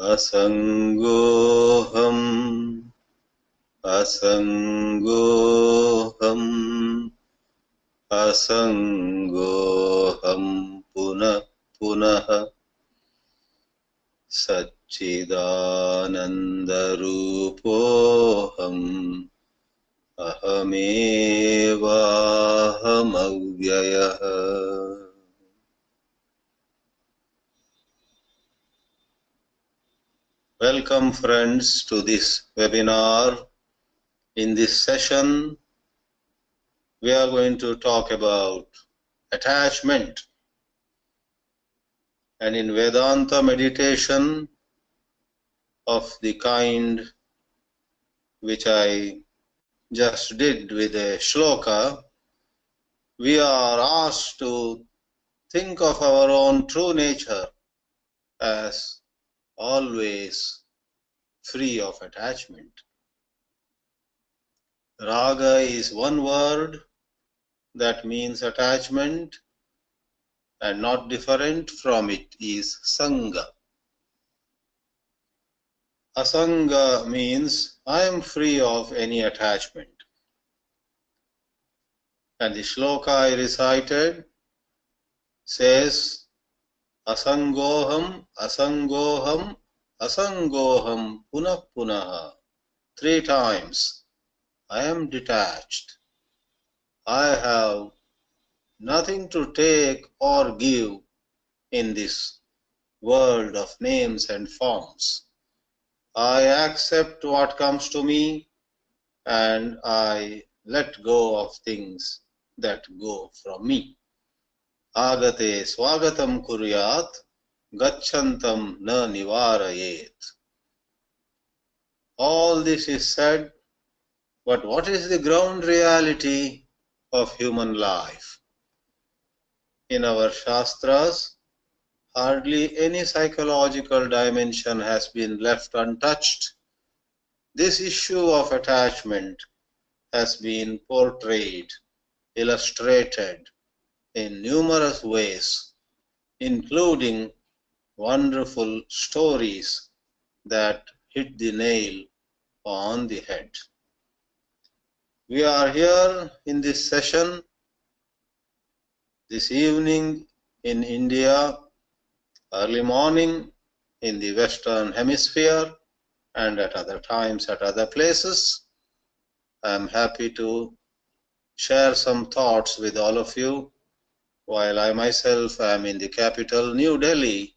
Asangoham, asangoham, asangoham punah punah Satchidanandarupoham ahamevahamavyayah. Welcome friends to this webinar. In this session, we are going to talk about attachment. And in Vedanta meditation of the kind which I just did with a shloka, we are asked to think of our own true nature as always free of attachment. Raga is one word that means attachment, and not different from it is sanga. Asanga means I am free of any attachment. And the shloka I recited says asangoham, asangoham, asangoham punah punah. 3 times. I am detached. I have nothing to take or give in this world of names and forms. I accept what comes to me and I let go of things that go from me. Agate swagatam kuryat, gacchantam na nivarayet. All this is said, but what is the ground reality of human life? In our Shastras, hardly any psychological dimension has been left untouched. This issue of attachment has been portrayed, illustrated in numerous ways, including wonderful stories that hit the nail on the head. We are here in this session this evening in India, early morning in the Western Hemisphere, and at other times at other places. I am happy to share some thoughts with all of you while I myself am in the capital, New Delhi,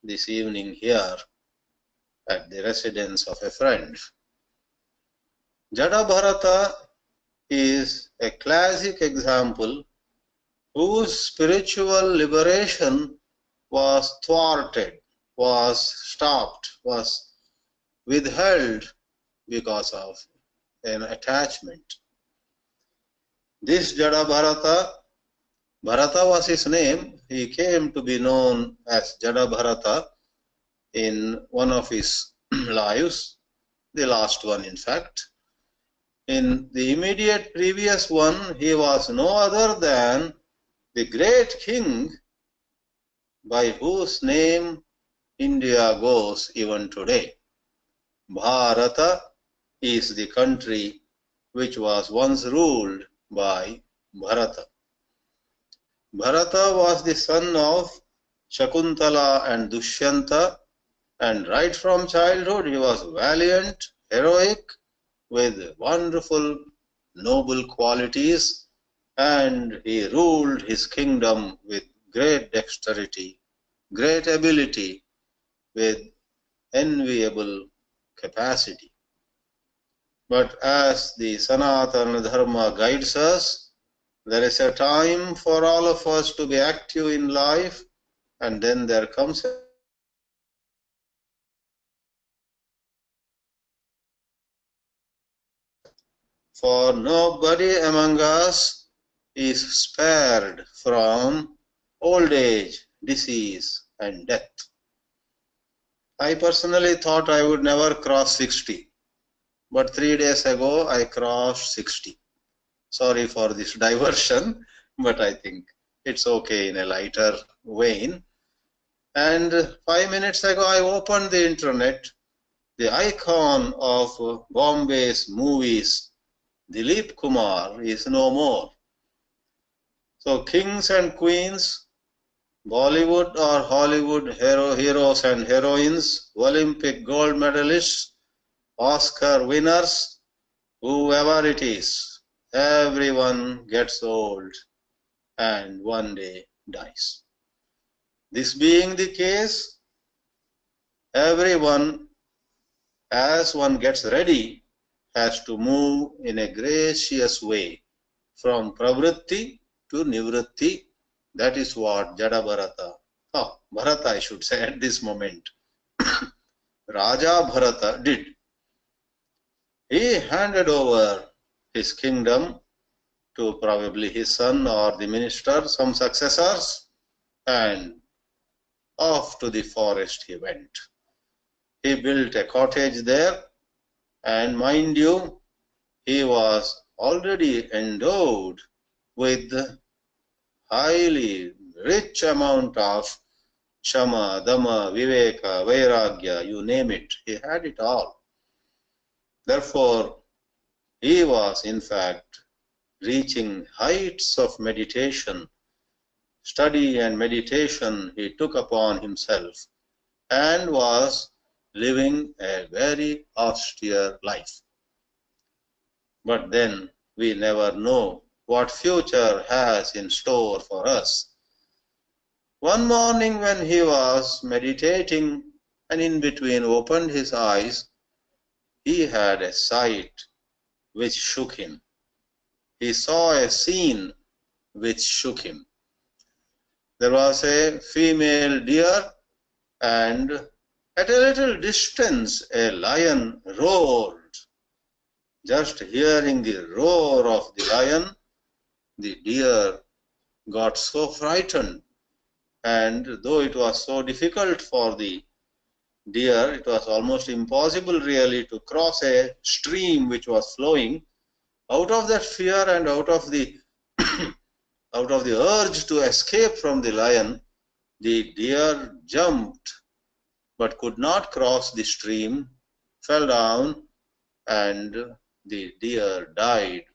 this evening here at the residence of a friend. Jada Bharata is a classic example whose spiritual liberation was thwarted, was stopped, was withheld because of an attachment. This Jada Bharata, Bharata was his name. He came to be known as Jada Bharata in one of his lives, the last one in fact. In the immediate previous one, he was no other than the great king by whose name India goes even today. Bharata is the country which was once ruled by Bharata. Bharata was the son of Shakuntala and Dushyanta, and right from childhood he was valiant, heroic, with wonderful, noble qualities, and he ruled his kingdom with great dexterity, great ability, with enviable capacity. But as the Sanatana Dharma guides us, there is a time for all of us to be active in life, and then there comes For nobody among us is spared from old age, disease, and death. I personally thought I would never cross 60, but 3 days ago I crossed 60. Sorry for this diversion, but I think it's okay in a lighter vein. And 5 minutes ago I opened the internet. The icon of Bombay's movies, Dilip Kumar, is no more. So kings and queens, Bollywood or Hollywood heroes and heroines, Olympic gold medalists, Oscar winners, whoever it is, everyone gets old and one day dies. This being the case, everyone, as one gets ready, has to move in a gracious way from pravritti to nivritti. That is what Jada Bharata, Bharata I should say at this moment, Raja Bharata did. He handed over his kingdom to probably his son or the minister, some successors, and off to the forest he went. He built a cottage there, and mind you, he was already endowed with highly rich amount of Shama, Dhamma, Viveka, Vairagya, you name it. He had it all. Therefore, he was in fact reaching heights of meditation, study and meditation he took upon himself and was living a very austere life. But then we never know what future has in store for us. One morning when he was meditating and in between opened his eyes, he had a sight which shook him. He saw a scene which shook him. There was a female deer, and at a little distance a lion roared. Just hearing the roar of the lion, the deer got so frightened, and though it was so difficult for the deer, it was almost impossible really to cross a stream which was flowing. Out of that fear and out of the urge to escape from the lion, the deer jumped but could not cross the stream, fell down, and the deer died.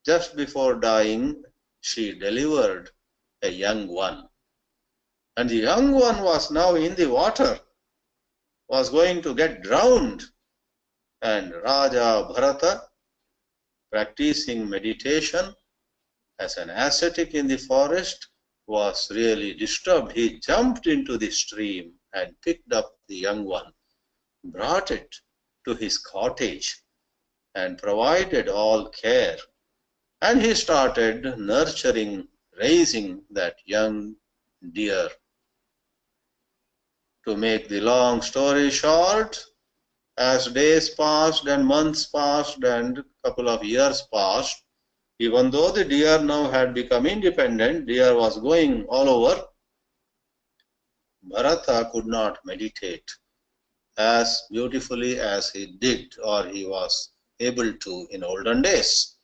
Just before dying, she delivered a young one. And the young one was now in the water, was going to get drowned. And Raja Bharata, practicing meditation as an ascetic in the forest, was really disturbed. He jumped into the stream and picked up the young one, brought it to his cottage, and provided all care. And he started nurturing, raising that young deer. To make the long story short, as days passed and months passed and a couple of years passed, even though the deer now had become independent, deer was going all over, Bharata could not meditate as beautifully as he did or he was able to in olden days.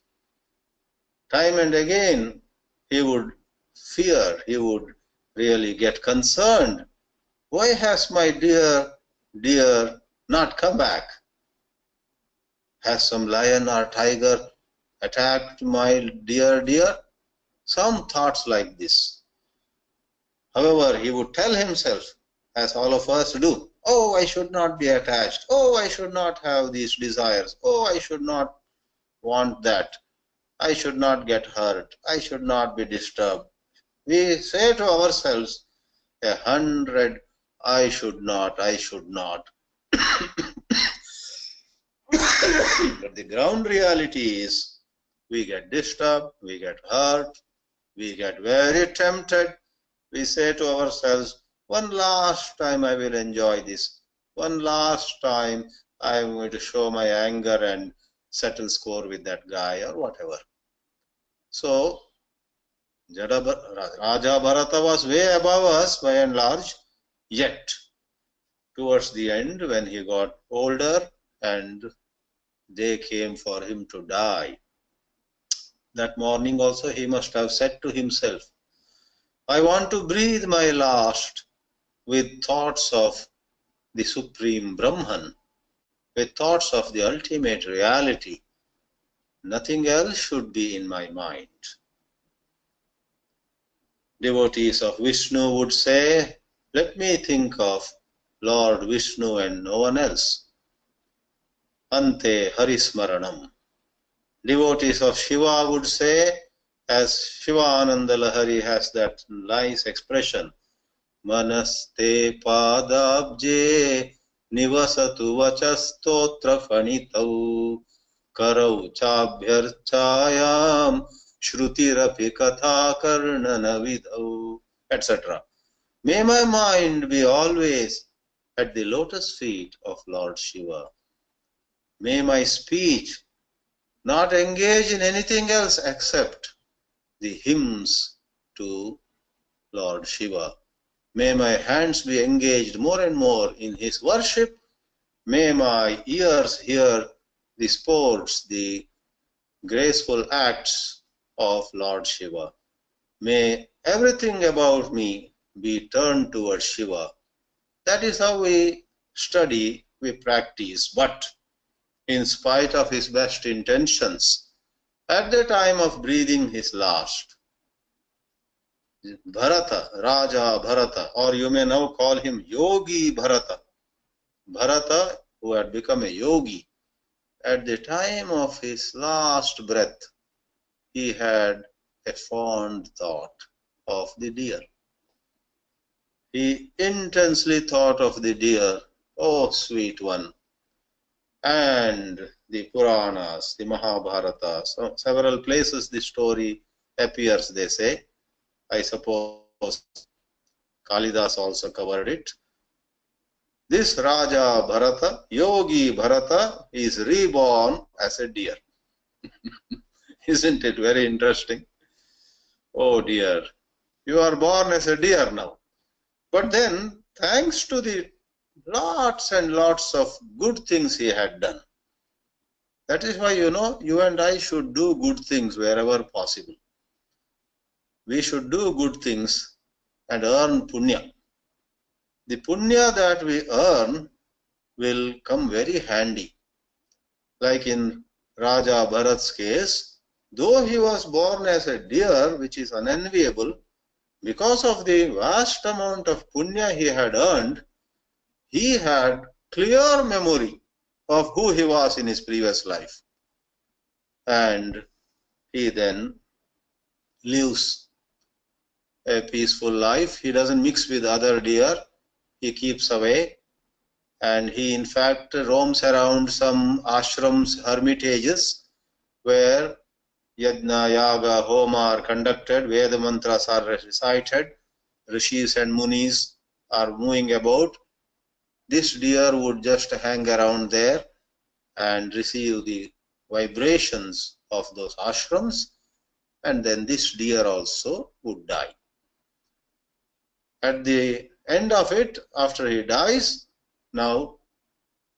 Time and again he would fear, he would really get concerned. Why has my dear not come back? Has some lion or tiger attacked my dear? Some thoughts like this. However, he would tell himself, as all of us do, oh, I should not be attached. Oh, I should not have these desires. Oh, I should not want that. I should not get hurt. I should not be disturbed. We say to ourselves 100, I should not. But the ground reality is we get disturbed, we get hurt, we get very tempted. We say to ourselves, one last time I will enjoy this. One last time I am going to show my anger and settle score with that guy or whatever. So, Raja Bharata was way above us by and large, yet towards the end when he got older and they came for him to die, that morning also he must have said to himself, I want to breathe my last with thoughts of the Supreme Brahman, with thoughts of the ultimate reality. Nothing else should be in my mind. Devotees of Vishnu would say, let me think of Lord Vishnu and no one else. Ante Harismaranam. Devotees of Shiva would say, as Shivananda Lahari has that nice expression, Manaste padabje nivasatu vachastotra fanitau karau chabhyarchayam shrutirapi katha karnana vidau, etc. May my mind be always at the lotus feet of Lord Shiva. May my speech not engage in anything else except the hymns to Lord Shiva. May my hands be engaged more and more in his worship. May my ears hear the sports, the graceful acts of Lord Shiva. May everything about me be turned towards Shiva. That is how we study, we practice. But in spite of his best intentions, at the time of breathing his last, Bharata, Raja Bharata, or you may now call him Yogi Bharata. Bharata, who had become a yogi, at the time of his last breath, he had a fond thought of the deer. He intensely thought of the deer, oh sweet one. And the Puranas, the Mahabharata, so several places the story appears, they say. I suppose Kalidas also covered it. This Raja Bharata, Yogi Bharata, is reborn as a deer. Isn't it very interesting? Oh dear, you are born as a deer now. But then, thanks to the lots and lots of good things he had done. That is why, you and I should do good things wherever possible. We should do good things and earn punya. The punya that we earn will come very handy. Like in Raja Bharat's case, though he was born as a deer, which is unenviable, because of the vast amount of punya he had earned, he had clear memory of who he was in his previous life. And he then lives a peaceful life. He doesn't mix with other deer. He keeps away. And he in fact roams around some ashrams, hermitages, where yajna, yaga, homa are conducted, Veda mantras are recited, rishis and munis are moving about. This deer would just hang around there and receive the vibrations of those ashrams, and then this deer also would die. At the end of it, after he dies, now,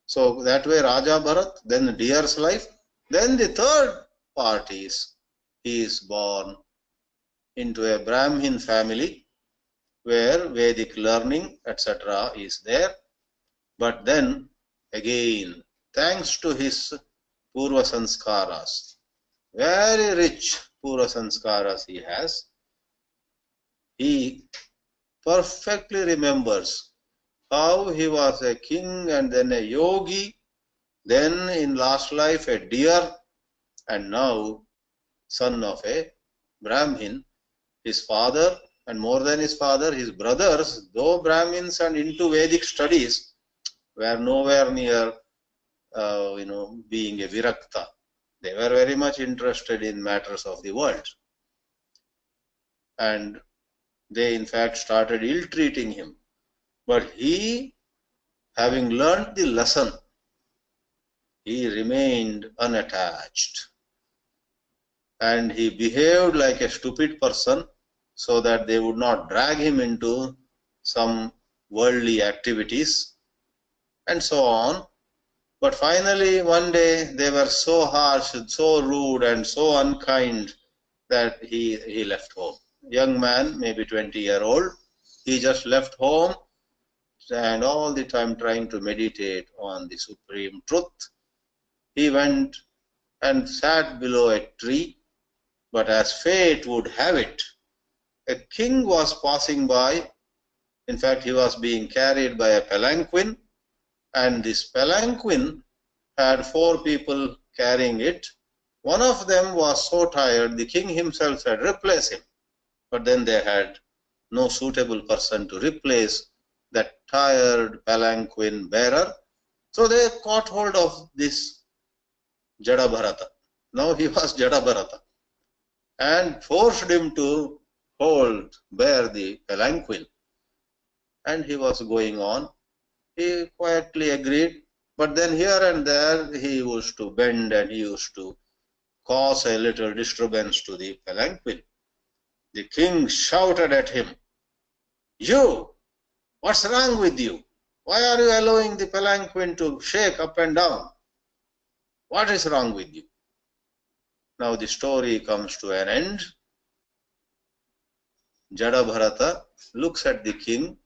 so that way Raja Bharat, then the deer's life. Then the third part is, he is born into a Brahmin family where Vedic learning, etc. is there. But then, again, thanks to his Purva Sanskaras, very rich Purva Sanskaras he has, he perfectly remembers how he was a king and then a yogi, then in last life a deer, and now son of a Brahmin. His father, and more than his father, his brothers, though Brahmins and into Vedic studies, were nowhere near being a virakta. They were very much interested in matters of the world. And they in fact started ill-treating him. But he, having learnt the lesson, he remained unattached. And he behaved like a stupid person so that they would not drag him into some worldly activities and so on. But finally, one day, they were so harsh, so rude, and so unkind that he left home. Young man, maybe 20-year-old, he just left home and all the time trying to meditate on the supreme truth. He went and sat below a tree, but as fate would have it, a king was passing by. In fact, he was being carried by a palanquin, and this palanquin had 4 people carrying it. One of them was so tired, the king himself said, "Replace him." But then they had no suitable person to replace that tired palanquin bearer. So they caught hold of this Jada Bharata. Now he was Jada Bharata, and forced him to bear the palanquin. And he was going on. He quietly agreed, but then here and there he used to bend and he used to cause a little disturbance to the palanquin. The king shouted at him, "You, what's wrong with you? Why are you allowing the palanquin to shake up and down? What is wrong with you?" Now the story comes to an end. Jada Bharata looks at the king,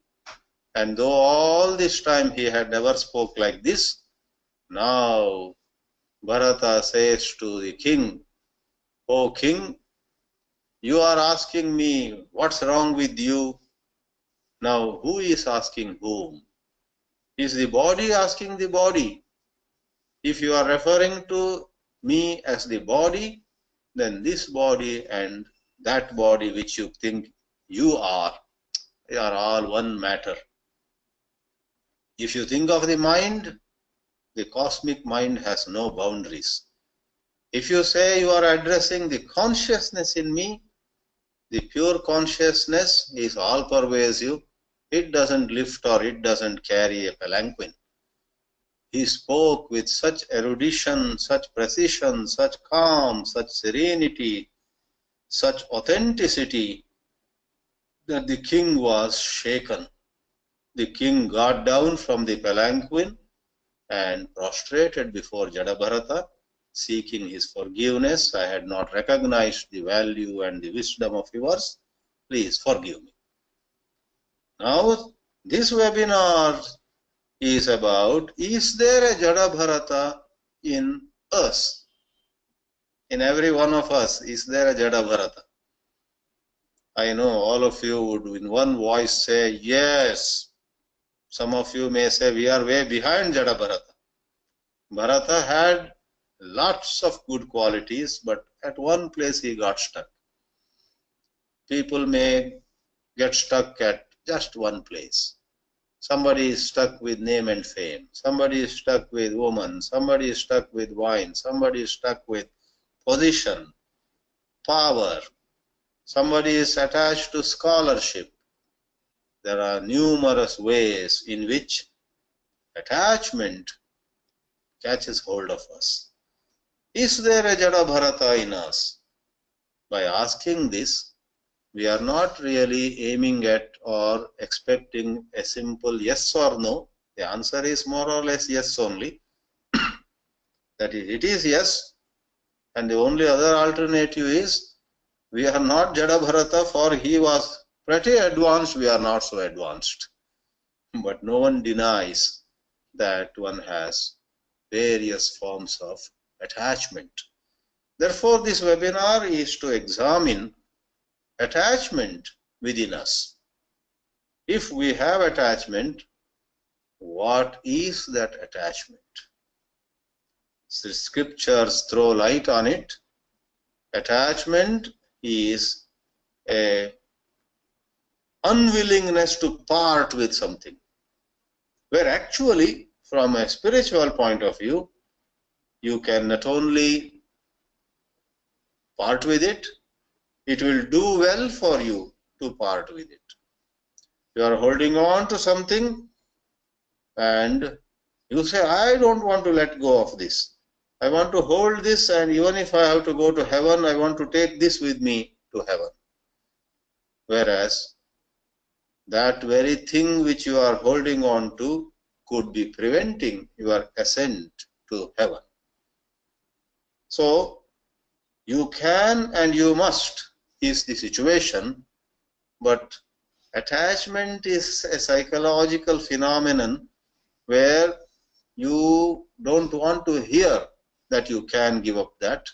and though all this time he had never spoke like this, now Bharata says to the king, "O king, you are asking me what's wrong with you." Now who is asking whom? Is the body asking the body? If you are referring to me as the body, then this body and that body which you think you are, they are all one matter. If you think of the mind, the cosmic mind has no boundaries. If you say you are addressing the consciousness in me, the pure consciousness is all pervasive. It doesn't lift or it doesn't carry a palanquin. He spoke with such erudition, such precision, such calm, such serenity, such authenticity that the king was shaken. The king got down from the palanquin and prostrated before Jada Bharata, seeking his forgiveness. "I had not recognized the value and the wisdom of yours. Please forgive me." Now, this webinar is about, is there a Jada Bharata in us? In every one of us, is there a Jada Bharata? I know all of you would in one voice say, yes. Some of you may say, we are way behind Jada Bharata. Bharata had lots of good qualities, but at one place he got stuck. People may get stuck at just one place. Somebody is stuck with name and fame. Somebody is stuck with woman. Somebody is stuck with wine. Somebody is stuck with position, power. Somebody is attached to scholarship. There are numerous ways in which attachment catches hold of us. Is there a Jada Bharata in us? By asking this, we are not really aiming at or expecting a simple yes or no. The answer is more or less yes only. That is, it is yes, and the only other alternative is we are not Jada Bharata, for he was pretty advanced, we are not so advanced. But no one denies that one has various forms of attachment. Therefore, this webinar is to examine attachment within us. If we have attachment, what is that attachment? The scriptures throw light on it. Attachment is a unwillingness to part with something, where actually from a spiritual point of view you can not only part with it, it will do well for you to part with it. You are holding on to something and You say, I don't want to let go of this. I want to hold this, and even if I have to go to heaven, I want to take this with me to heaven. Whereas that very thing which you are holding on to could be preventing your ascent to heaven. So, you can and you must is the situation, but attachment is a psychological phenomenon where you don't want to hear that you can give up that.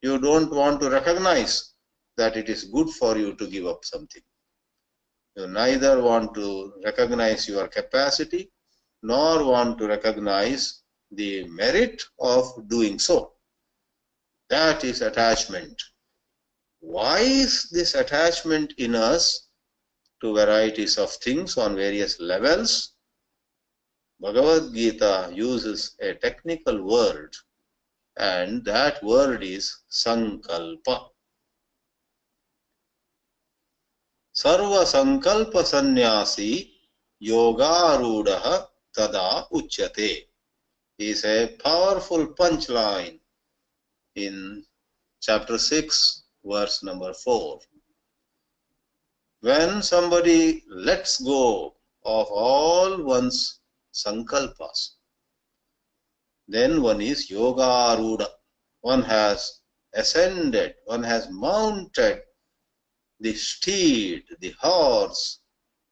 You don't want to recognize that it is good for you to give up something. You neither want to recognize your capacity nor want to recognize the merit of doing so. That is attachment. Why is this attachment in us to varieties of things on various levels? Bhagavad Gita uses a technical word, and that word is sankalpa. Sarva sankalpa sannyasi yogarudaha tada uchyate is a powerful punchline in chapter 6, verse number 4. When somebody lets go of all one's sankalpas, then one is yogaruda. One has ascended, one has mounted the steed, the horse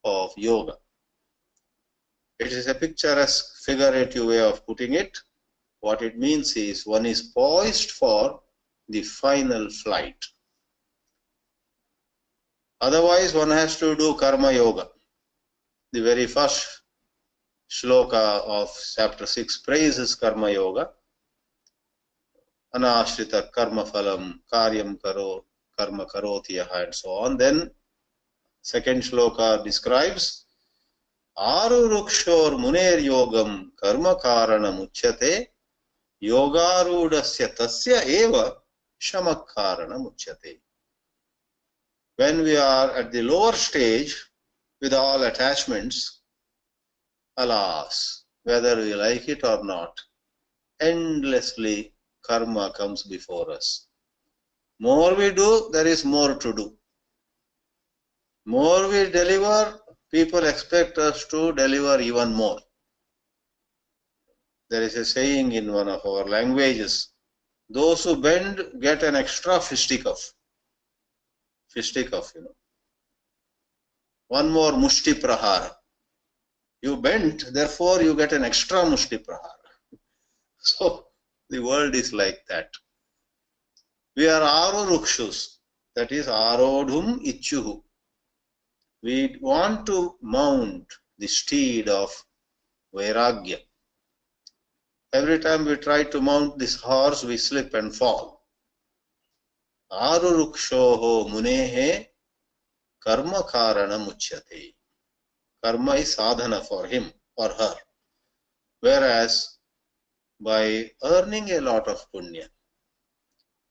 of yoga. It is a picturesque, figurative way of putting it. What it means is one is poised for the final flight. Otherwise, one has to do karma yoga. The very first shloka of chapter 6 praises karma yoga. Anashrita karma phalam karyam karo karma karotyaha and so on. Then second shloka describes Arurukshor muner yogam karma karanam uchyate yogarudasya tasya eva shamak karanam uchyate. When we are at the lower stage with all attachments, alas, whether we like it or not, endlessly karma comes before us. More we do, there is more to do. More we deliver, people expect us to deliver even more. There is a saying in one of our languages, those who bend get an extra fisticuff. Fisticuff, you know. One more mushti prahara. You bent, therefore you get an extra mushti prahara. So the world is like that. We are arurukshus, that is arodhum ichuhu. We want to mount the steed of vairagya. Every time we try to mount this horse, we slip and fall. Arurukshoho munehe karma karanam uchyate. Karma is sadhana for him or her. Whereas by earning a lot of punya,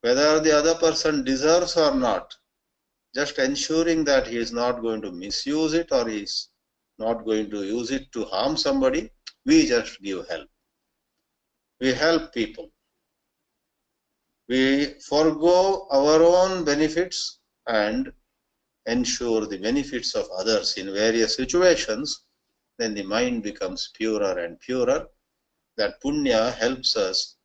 whether the other person deserves or not, just ensuring that he is not going to misuse it or he is not going to use it to harm somebody, we just give help. We help people. We forego our own benefits and ensure the benefits of others in various situations. Then the mind becomes purer and purer. That punya helps us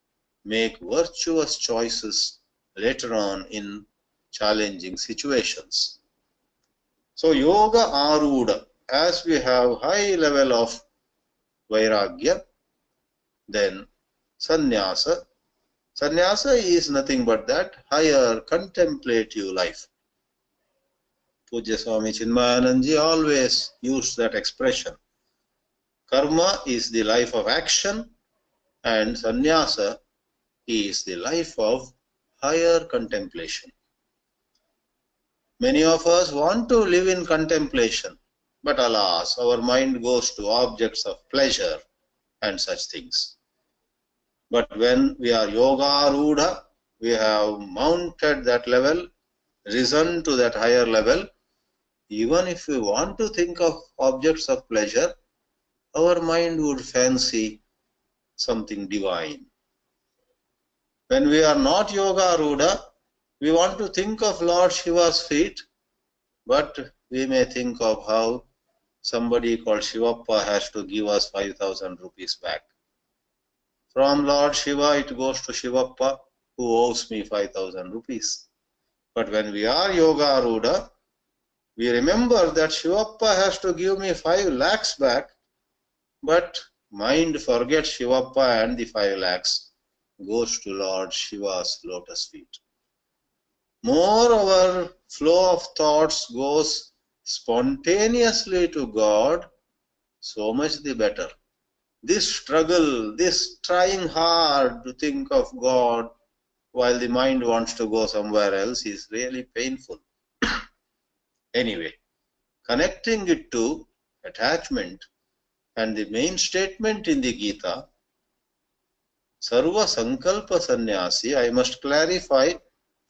make virtuous choices later on in challenging situations. So yoga aruda, as we have high level of vairagya, then sannyasa. Sannyasa is nothing but that higher contemplative life. Pujya Swami Chinmayananji always used that expression. Karma is the life of action and sannyasa is the life of higher contemplation. Many of us want to live in contemplation, but alas, our mind goes to objects of pleasure and such things. But when we are yogarudha, we have mounted that level, risen to that higher level. Even if we want to think of objects of pleasure, our mind would fancy something divine. When we are not Yoga-rūಢa, we want to think of Lord Shiva's feet, but we may think of how somebody called Shivappa has to give us 5,000 rupees back. From Lord Shiva it goes to Shivappa, who owes me 5,000 rupees. But when we are Yoga-rūಢa, we remember that Shivappa has to give me 5 lakhs back, but mind forgets Shivappa and the 5 lakhs goes to Lord Shiva's lotus feet. More our flow of thoughts goes spontaneously to God, so much the better. This struggle, this trying hard to think of God while the mind wants to go somewhere else is really painful. Anyway, connecting it to attachment and the main statement in the Geetā, Sarva Sankalpa Sannyasi, I must clarify,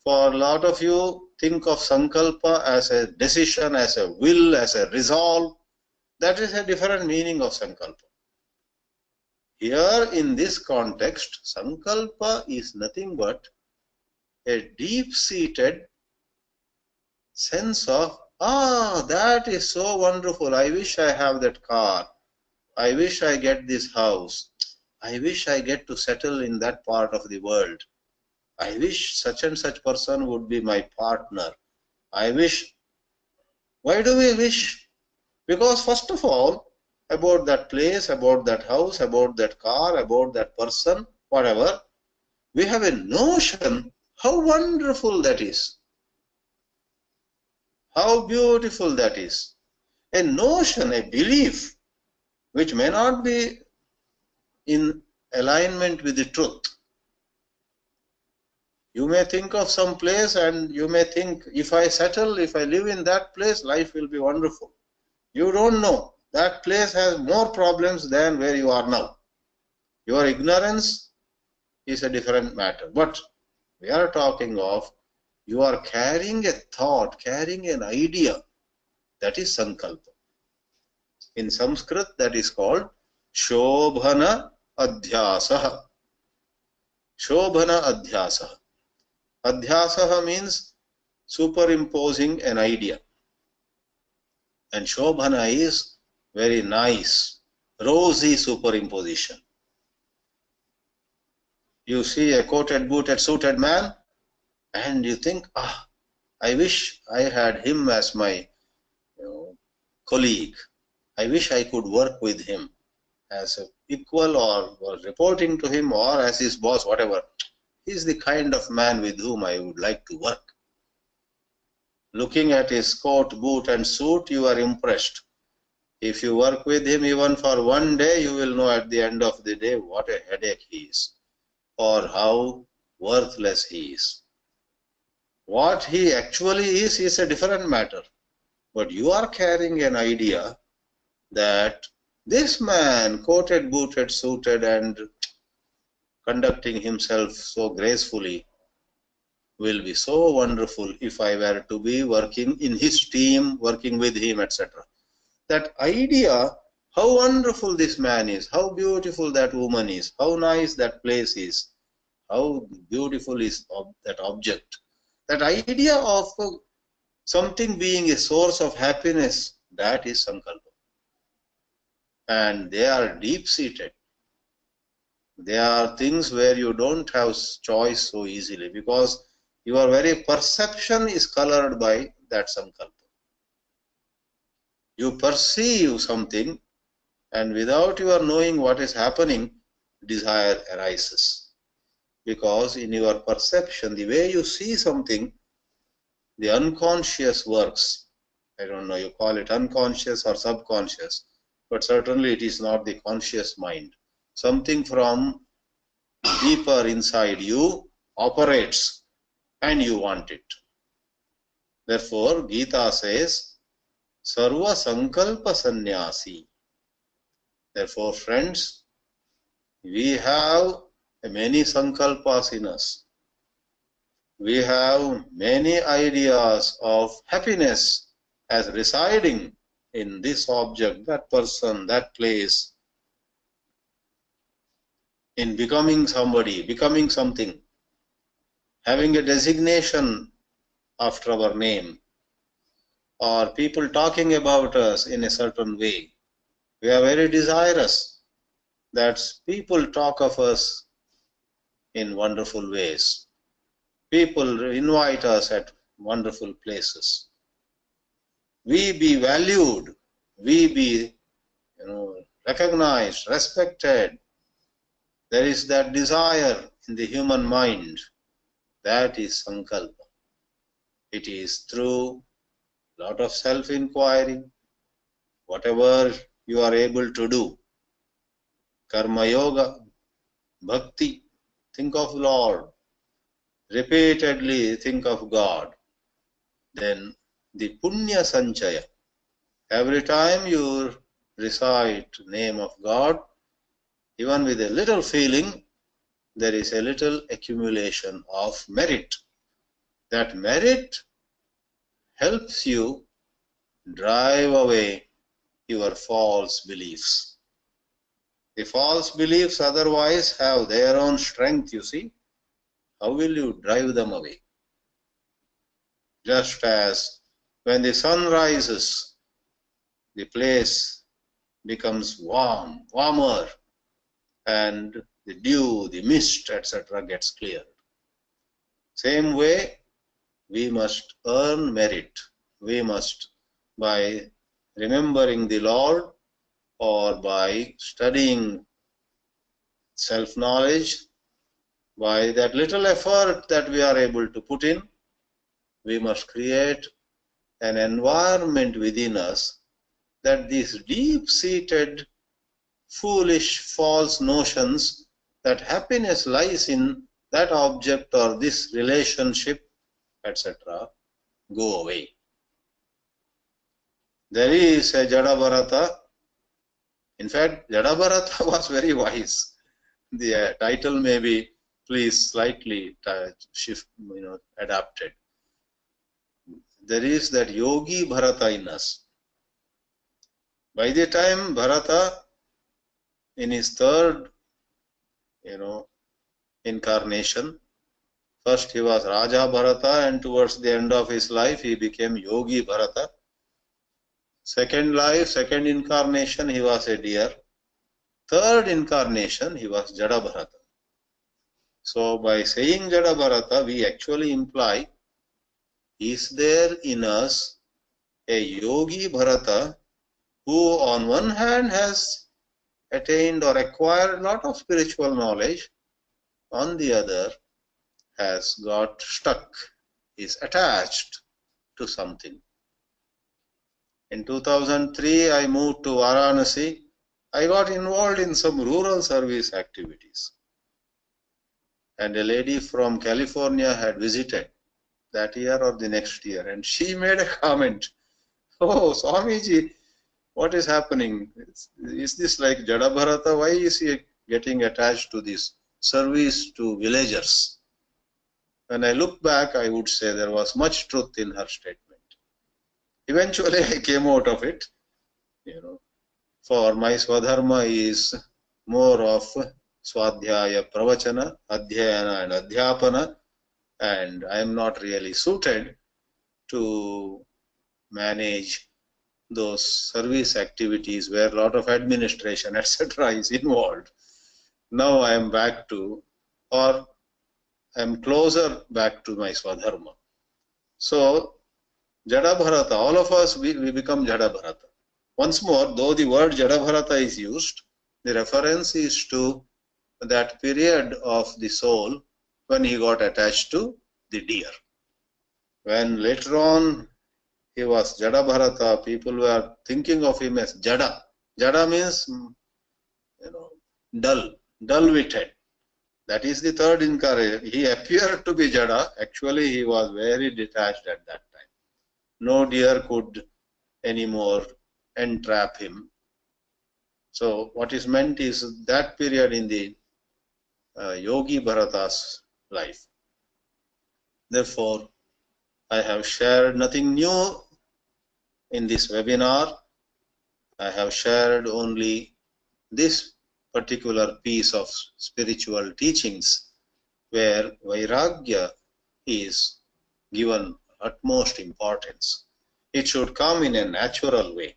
for a lot of you think of Sankalpa as a decision, as a will, as a resolve. That is a different meaning of Sankalpa. Here in this context, Sankalpa is nothing but a deep-seated sense of, that is so wonderful, I wish I have that car, I wish I get this house, I wish I get to settle in that part of the world, I wish such and such person would be my partner, I wish. Why do we wish? Because first of all, about that place, about that house, about that car, about that person, whatever, we have a notion how wonderful that is. How beautiful that is. A notion, a belief, which may not be in alignment with the truth. You may think of some place and you may think, if I settle, if I live in that place, life will be wonderful. You don't know. That place has more problems than where you are now. Your ignorance is a different matter. But we are talking of, you are carrying a thought, carrying an idea. That is Sankalpa. In Sanskrit, that is called Shobhana Adhyasaha. Shobhana Adhyasaha. Adhyasaha means superimposing an idea. And Shobhana is very nice, rosy superimposition. You see a coated, booted, suited man, and you think, I wish I had him as my colleague. I wish I could work with him as an equal or reporting to him or as his boss, whatever. He is the kind of man with whom I would like to work. Looking at his coat, boot and suit, you are impressed. If you work with him even for one day, you will know at the end of the day what a headache he is or how worthless he is. What he actually is a different matter. But you are carrying an idea that this man, coated, booted, suited and conducting himself so gracefully, will be so wonderful if I were to be working in his team, working with him, etc. That idea, how wonderful this man is, how beautiful that woman is, how nice that place is, how beautiful is that object. That idea of something being a source of happiness, that is Sankalpa. And they are deep-seated. They are things where you don't have choice so easily because your very perception is colored by that Sankalpa. You perceive something and without your knowing what is happening, desire arises. Because in your perception, the way you see something, the unconscious works. I don't know, you call it unconscious or subconscious, but certainly it is not the conscious mind. Something from deeper inside you operates and you want it. Therefore, Geetā says, Sarva Sankalpa Sannyasi. Therefore, friends, we have many Sankalpas in us. We have many ideas of happiness as residing in this object, that person, that place. in becoming somebody, becoming something, having a designation after our name, or people talking about us in a certain way. We are very desirous that people talk of us in wonderful ways. People invite us at wonderful places. We be valued, we be recognized, respected. There is that desire in the human mind. That is sankalpa. It is through a lot of self-inquiry, whatever you are able to do. Karma yoga, bhakti, think of Lord, repeatedly think of God. Then the punya sanchaya. Every time you recite name of God, even with a little feeling, there is a little accumulation of merit. That merit helps you drive away your false beliefs. The false beliefs otherwise have their own strength, you see. How will you drive them away? Just as when the sun rises, the place becomes warmer, and the dew, the mist, etc. gets cleared. Same way, we must earn merit. We must, by remembering the Lord or by studying self-knowledge, by that little effort that we are able to put in, we must create an environment within us that these deep-seated, foolish, false notions that happiness lies in that object or this relationship, etc., go away. There is a Jada Bharata. In fact, Jada Bharata was very wise. The title may be, please, slightly adapted. There is that Yogi Bharata in us. By the time Bharata, in his third, incarnation, first he was Raja Bharata, and towards the end of his life he became Yogi Bharata. Second life, second incarnation, he was a deer. Third incarnation, he was Jada Bharata. So by saying Jada Bharata, we actually imply, is there in us a Yogi Bharata who on one hand has attained or acquired a lot of spiritual knowledge, on the other has got stuck, is attached to something. In 2003, I moved to Varanasi. I got involved in some rural service activities. And a lady from California had visited that year or the next year, and she made a comment, "Oh, Swamiji, what is happening? Is this like Jada Bharata? Why is he getting attached to this service to villagers?" When I look back, I would say there was much truth in her statement. Eventually, I came out of it. For my Swadharma is more of Swadhyaya, Pravachana, Adhyayana and Adhyapana, and I am not really suited to manage those service activities where a lot of administration, etc. is involved. Now I am back to, or I am closer back to my Swadharma. So, Jada Bharata, all of us, we become Jada Bharata. Once more, though the word Jada Bharata is used, the reference is to that period of the soul when he got attached to the deer. When later on he was Jada Bharata, people were thinking of him as Jada. Jada means, dull-witted. That is the third incarnation. He appeared to be Jada. Actually, he was very detached at that time. No deer could anymore entrap him. So what is meant is that period in the Yogi Bharata's life. Therefore, I have shared nothing new in this webinar. I have shared only this particular piece of spiritual teachings where Vairagya is given utmost importance. It should come in a natural way.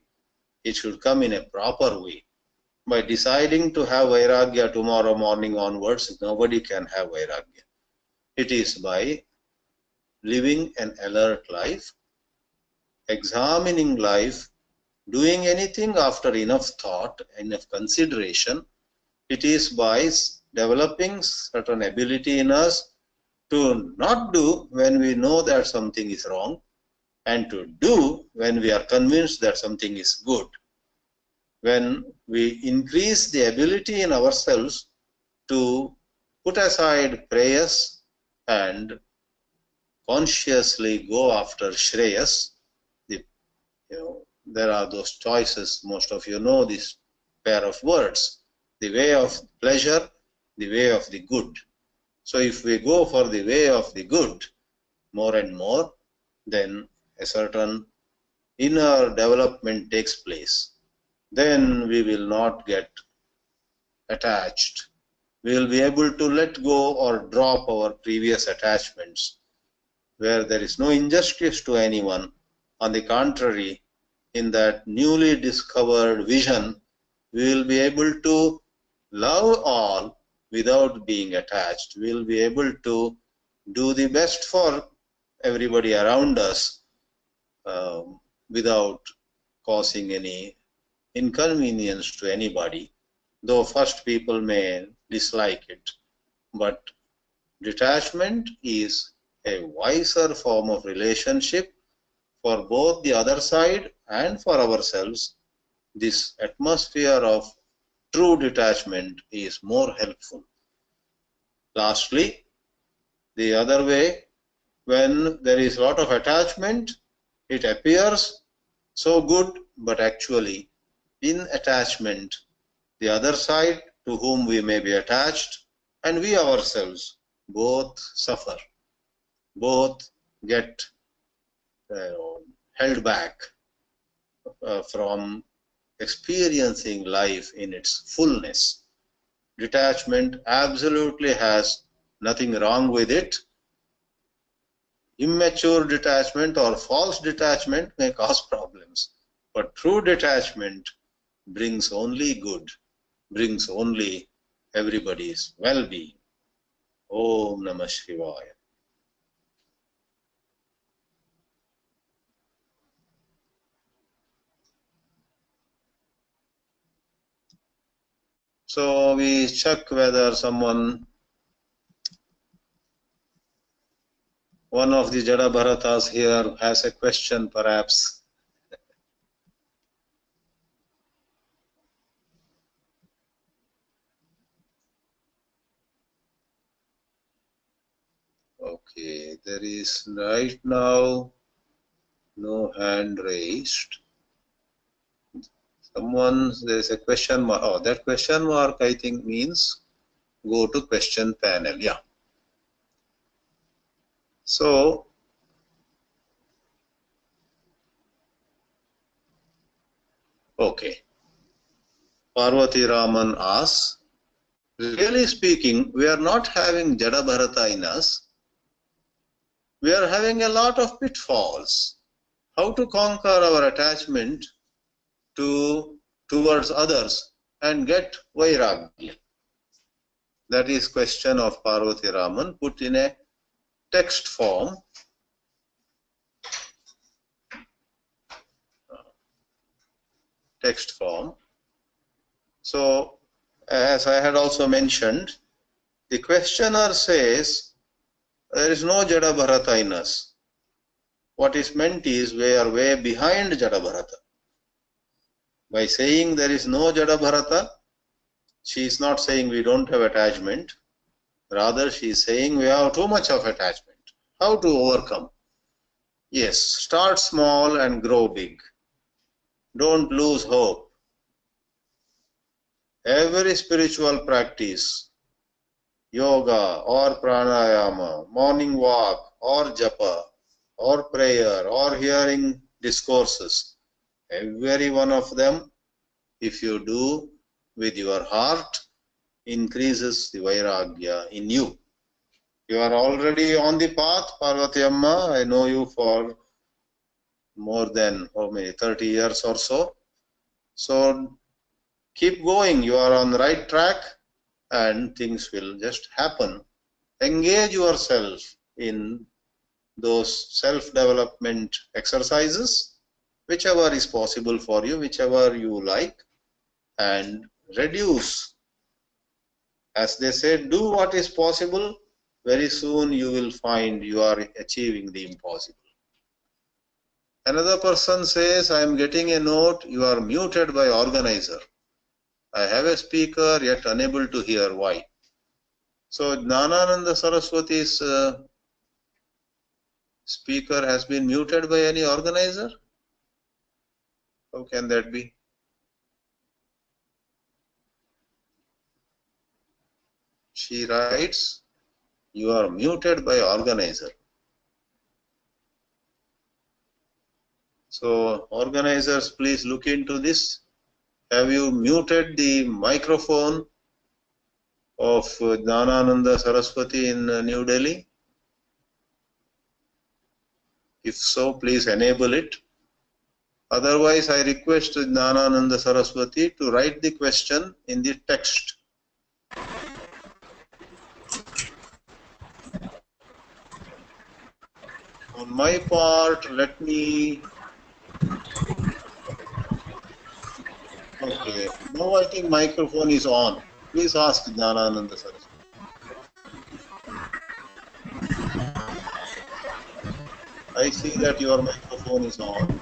It should come in a proper way. By deciding to have Vairagya tomorrow morning onwards, nobody can have Vairagya. It is by living an alert life, examining life, doing anything after enough thought, enough consideration. It is by developing certain ability in us to not do when we know that something is wrong, and to do when we are convinced that something is good. When we increase the ability in ourselves to put aside prayas and consciously go after Shreyas, there are those choices. Most of you know this pair of words, the way of pleasure, the way of the good. So if we go for the way of the good more and more, then a certain inner development takes place. Then we will not get attached. We will be able to let go or drop our previous attachments, where there is no injustice to anyone. On the contrary, in that newly discovered vision, we will be able to love all without being attached. We will be able to do the best for everybody around us without causing any inconvenience to anybody, though first people may dislike it. But detachment is a wiser form of relationship for both the other side and for ourselves. This atmosphere of true detachment is more helpful. Lastly, the other way, when there is a lot of attachment, it appears so good, but actually in attachment, the other side to whom we may be attached and we ourselves both suffer, both get held back from experiencing life in its fullness. Detachment absolutely has nothing wrong with it. Immature detachment or false detachment may cause problems, but true detachment brings only good, brings only everybody's well-being. Om Namah Shivaya. So we check whether one of the Jada Bharatas here has a question perhaps. Okay, there is right now no hand raised. There's a question mark. Oh, that question mark I think means go to question panel. Yeah. So, okay. Parvati Raman asks, really speaking, we are not having Jada Bharata in us. We are having a lot of pitfalls. How to conquer our attachment towards others and get Vairagya? That is question of Parvati Raman put in a text form. So, as I had also mentioned, the questioner says there is no Jada Bharata in us. What is meant is we are way behind Jada Bharata. By saying there is no Jada Bharata, she is not saying we don't have attachment. Rather, she is saying we have too much of attachment. How to overcome? Yes, start small and grow big. Don't lose hope. Every spiritual practice, yoga or pranayama, morning walk or japa or prayer or hearing discourses, every one of them, if you do with your heart, increases the vairagya in you. You are already on the path, Parvati Amma. I know you for more than how many, 30 years or so. So keep going. You are on the right track and things will just happen. Engage yourself in those self-development exercises, whichever is possible for you, whichever you like, and reduce. As they say, do what is possible. Very soon you will find you are achieving the impossible. Another person says, I am getting a note, you are muted by organizer. I have a speaker yet unable to hear. Why? So Jnanananda Saraswati's speaker has been muted by any organizer? How can that be? She writes, you are muted by organizer. So organizers, please look into this. Have you muted the microphone of Jnanananda Saraswati in New Delhi? If so, please enable it. Otherwise, I request Jnanananda Saraswati to write the question in the text. On my part, let me... Okay, now I think microphone is on. Please ask Jnanananda Saraswati. I see that your microphone is on.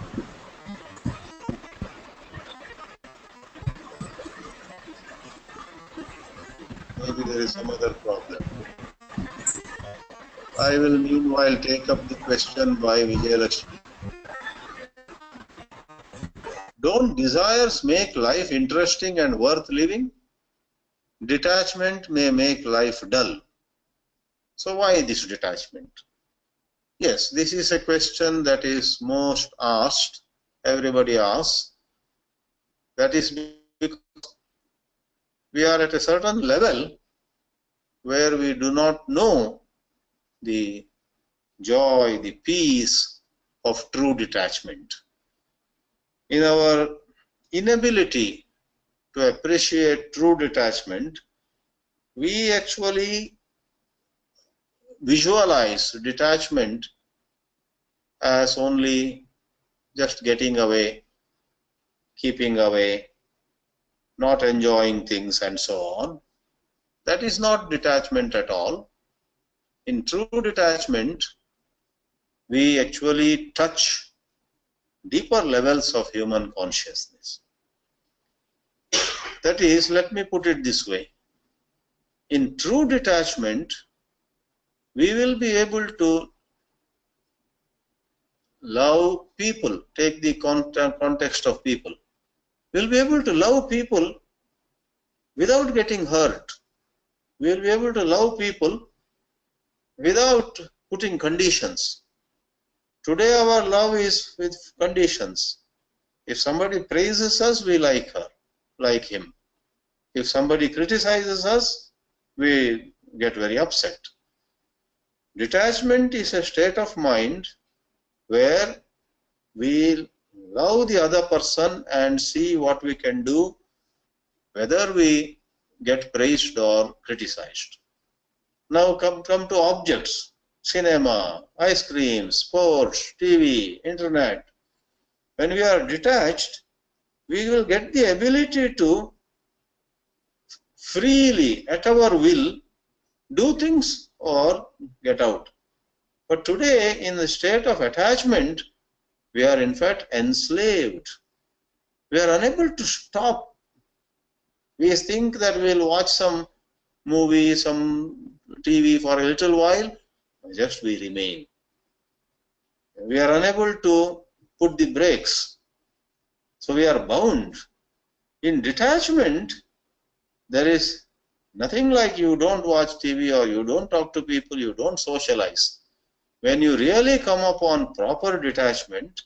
Maybe there is some other problem. I will meanwhile take up the question by Vijayalakshmi. Don't desires make life interesting and worth living? Detachment may make life dull. So why this detachment? Yes, this is a question that is most asked. Everybody asks. That is because we are at a certain level where we do not know the joy, the peace of true detachment. In our inability to appreciate true detachment, we actually visualize detachment as only just getting away, keeping away, not enjoying things and so on. That is not detachment at all. In true detachment, we actually touch deeper levels of human consciousness. That is, let me put it this way. In true detachment, we will be able to love people. Take the context of people. We will be able to love people without getting hurt. We will be able to love people without putting conditions. Today our love is with conditions. If somebody praises us, we like her, like him. If somebody criticizes us, we get very upset. Detachment is a state of mind where we love the other person and see what we can do, whether we get praised or criticized. Now come to objects, cinema, ice cream, sports, TV, internet. When we are detached, we will get the ability to freely, at our will, do things or get out. But today, in the state of attachment, we are in fact enslaved. We are unable to stop. We think that we will watch some movie, some TV for a little while, just we remain. We are unable to put the brakes. So we are bound. In detachment, there is nothing like you don't watch TV or you don't talk to people, you don't socialize. When you really come upon proper detachment,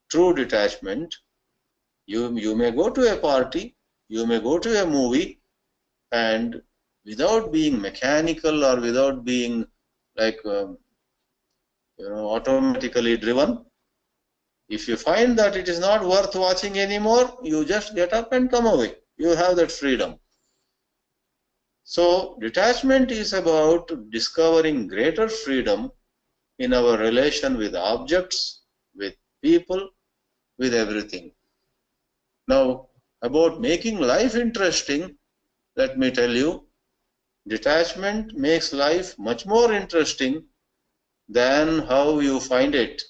true detachment, you may go to a party, you may go to a movie, and without being mechanical or without being like automatically driven. If you find that it is not worth watching anymore, you just get up and come away. You have that freedom. So detachment is about discovering greater freedom in our relation with objects, with people, with everything. Now, about making life interesting, let me tell you, detachment makes life much more interesting than how you find it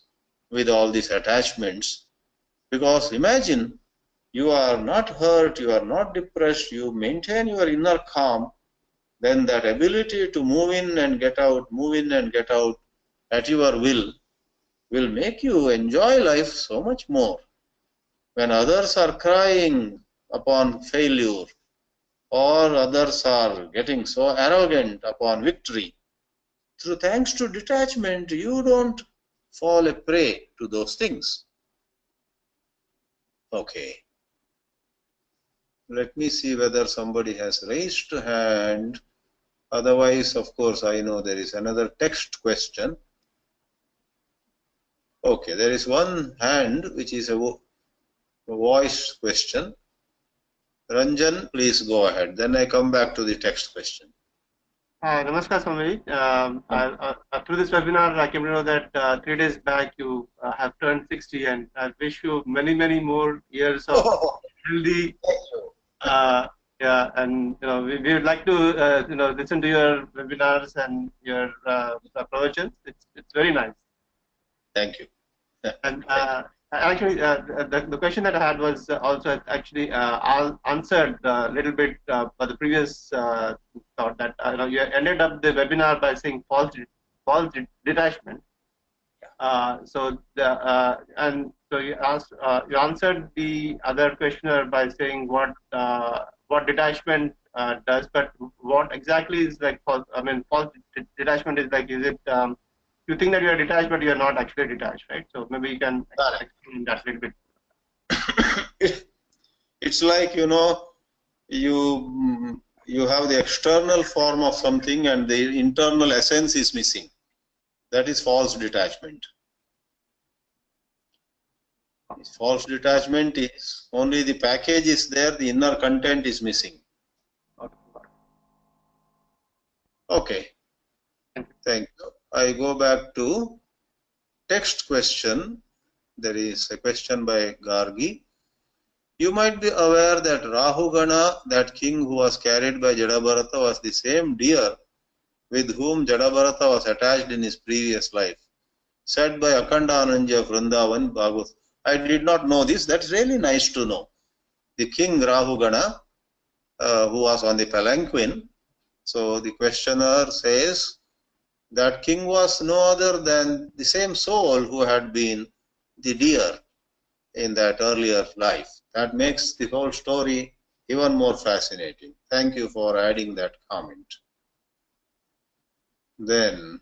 with all these attachments. Because imagine, you are not hurt, you are not depressed, you maintain your inner calm, then that ability to move in and get out at your will make you enjoy life so much more. When others are crying upon failure, or others are getting so arrogant upon victory, thanks to detachment, you don't fall a prey to those things. Okay. Let me see whether somebody has raised a hand. Otherwise, of course, I know there is another text question. Okay, there is one hand which is a voice question. Ranjan, please go ahead. Then I come back to the text question. Namaskar, Swami. Through this webinar, I came to know that 3 days back you have turned 60, and I wish you many, many more years of healthy. Yeah, and we would like to listen to your webinars and your provisions. It's very nice. Thank you. And actually, the question that I had was also actually answered a little bit by the previous thought that you ended up the webinar by saying false detachment. So you answered the other questioner by saying what detachment does, but what exactly is like false? I mean, false detachment is like, is it you think that you are detached, but you are not actually detached, right? So maybe you can explain that a little bit. It's like, you have the external form of something and the internal essence is missing. That is false detachment. False detachment is only the package is there, the inner content is missing. Okay. Thank you. I go back to text question. There is a question by Gargi. You might be aware that Rahugana, that king who was carried by Jada Bharata, was the same deer with whom Jada Bharata was attached in his previous life. Said by Akhandananda of Vrindavan, Bhagavad. I did not know this. That's really nice to know. The king Rahugana, who was on the palanquin. So the questioner says that king was no other than the same soul who had been the deer in that earlier life. That makes the whole story even more fascinating. Thank you for adding that comment. Then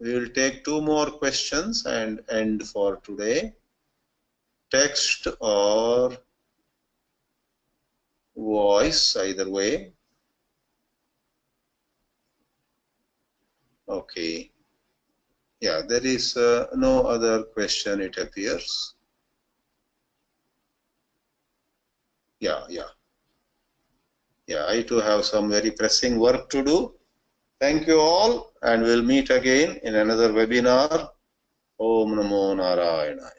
we will take 2 more questions and end for today. Text or voice, either way. Okay. Yeah, there is no other question, it appears. Yeah, I too have some very pressing work to do. Thank you all, and we'll meet again in another webinar. Om Namo Narayana.